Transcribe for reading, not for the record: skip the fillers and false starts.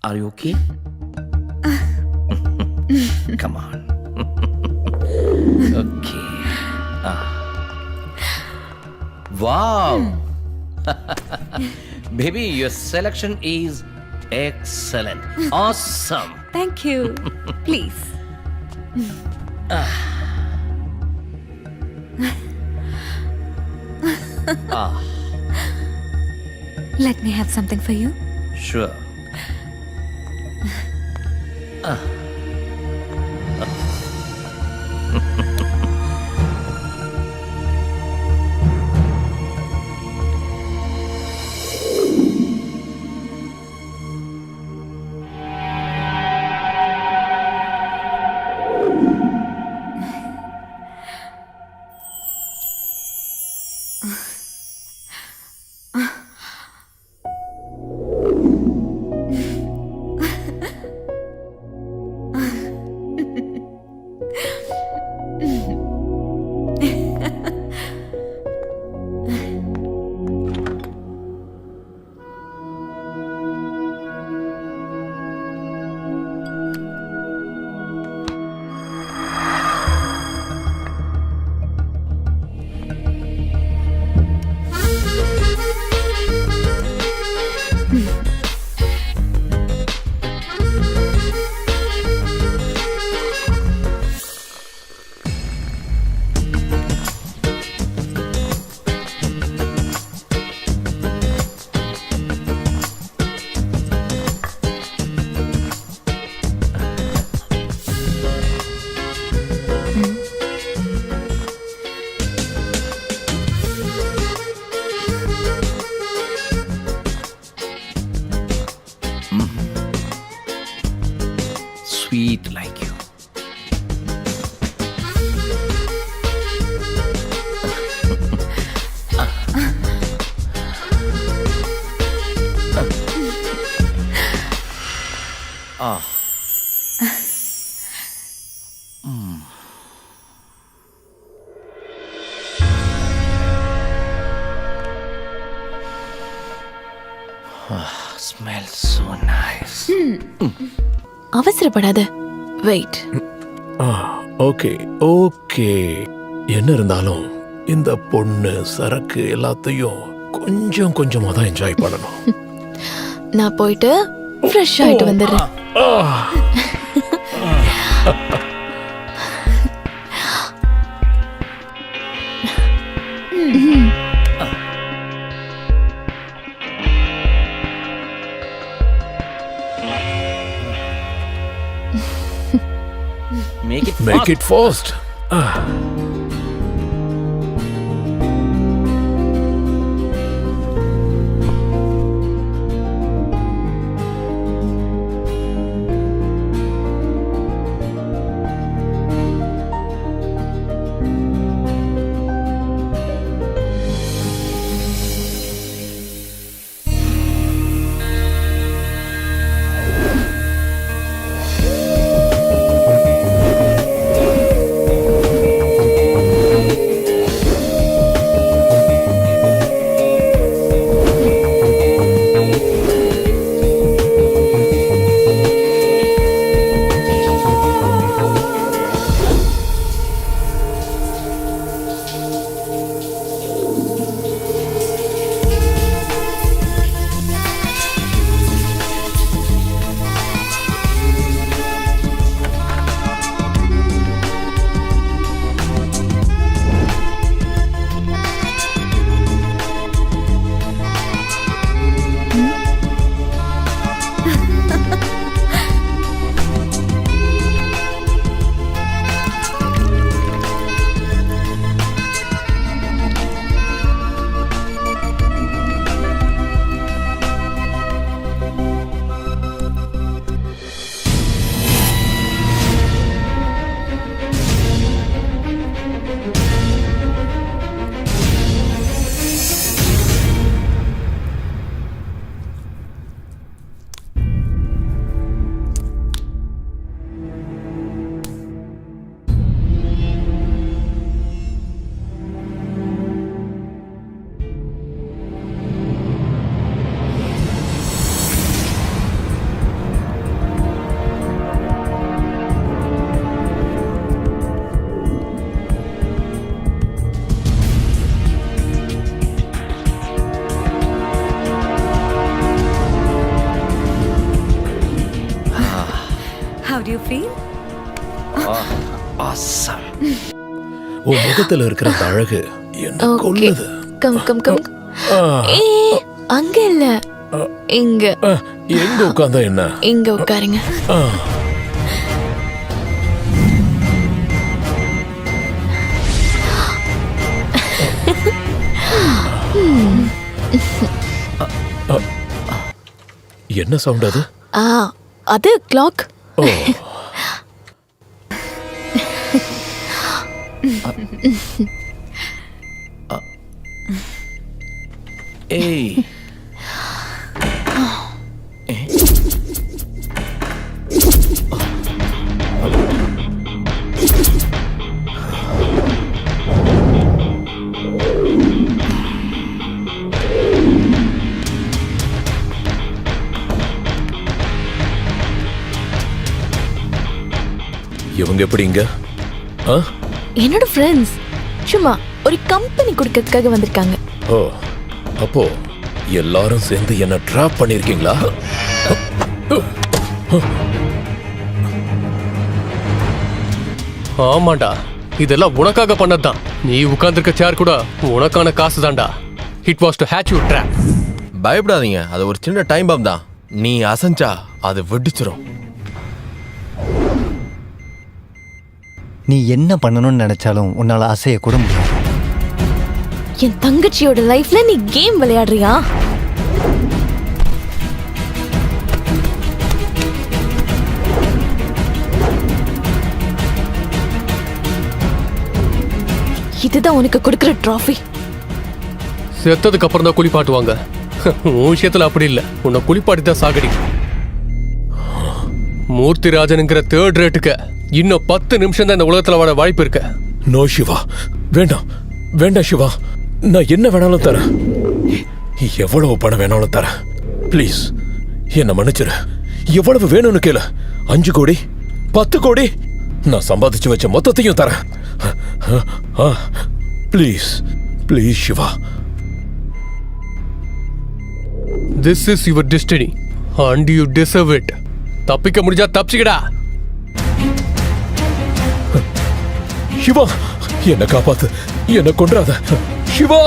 Are you okay? Come on. Okay. Wow. Baby, your selection is excellent. Awesome. Thank you. Please. Let me have something for you. Sure. Sweet like you. Smells so nice. அவசரப்படாத. Wait. Okay okay. என்ன இருந்தாலும் இந்த பொண்ணு சரக்கு எல்லாத்தையும் கொஞ்சம் கொஞ்சமா தான் என்ஜாய் பண்ணணும். நான் போயிட்டு ஃப்ரெஷ் ஆயிட்டு வந்துடுறேன். Make it fast. How do you feel? Awesome. உன் முகத்துல இருக்கிற அந்த அழகு என்ன ஓகே கொல்லுது. கம் கம் கம் ஆ, ஏ அங்க இல்ல இங்க ஆ, எங்க உட்கார்ந்தா என்ன? இங்க உட்காருங்க. ஆ, என்ன சவுண்ட் அது? ஆ அது கிளாக். ஓ, Hey. இவங்க எப்படி இங்க? ஆ? என்னோட ஃப்ரெண்ட்ஸ் சும்மா ஒரு கம்பெனி கொடுக்கறதுக்காக வந்திருக்காங்க. ஓ, அப்போ எல்லாரும் சேர்ந்து என்ன ட்ராப் பண்ணிருக்கீங்களா? ஆமாண்டா, இதெல்லாம் உனக்காக பண்ணதுதான். நீ உட்கார்ந்திருக்க சேர் கூட உனக்கான காசு தான்டா. It was to hatch you drop. பயப்படாதீங்க, அது ஒரு சின்ன டைம் பாம் தான். நீ அசைஞ்சா அது வெடிச்சிரும். நீ என்ன பண்ணணும்னு நினைச்சாலும் உன்னால அசைய கூட முடியாது. என் தங்கச்சியோட லைஃப்ல நீ கேம் விளையாடுறியா? இதுதான் உனக்கு கொடுக்கிற ட்ராஃபி. செத்ததுக்கு அப்புறம் தான் குளிப்பாட்டுவாங்க. உன் விஷயத்துல அப்படி இல்ல, உன்னை குளிப்பாட்டி தான் சாகடி. மூர்த்திராஜனுங்கிற தேர்ட் ரேட்டுக்கு இன்னும் 10 நிமிஷம் தான் இந்த உலகத்துல வாழ வாய்ப்பு இருக்கு. நோ சிவா, வேண்டாம் வேண்டாம் சிவா, நான் என்ன வேணாலும் தரேன். எவ்வளவு பணம் வேணாலும் தரேன். ப்ளீஸ் என்ன மன்னிச்சிரு. எவ்வளவு வேணும்னு கேளு. 5 கோடி 10 கோடி நான் சம்பாதிச்சு வச்ச மொத்தத்தையும் தரேன். Please please Siva. This is your destiny and you deserve it. தப்பிக்க முடிஞ்சா தப்பிச்சுக்கடா. சிவா என்ன காப்பாத்து, என்ன கொன்றாத சிவா.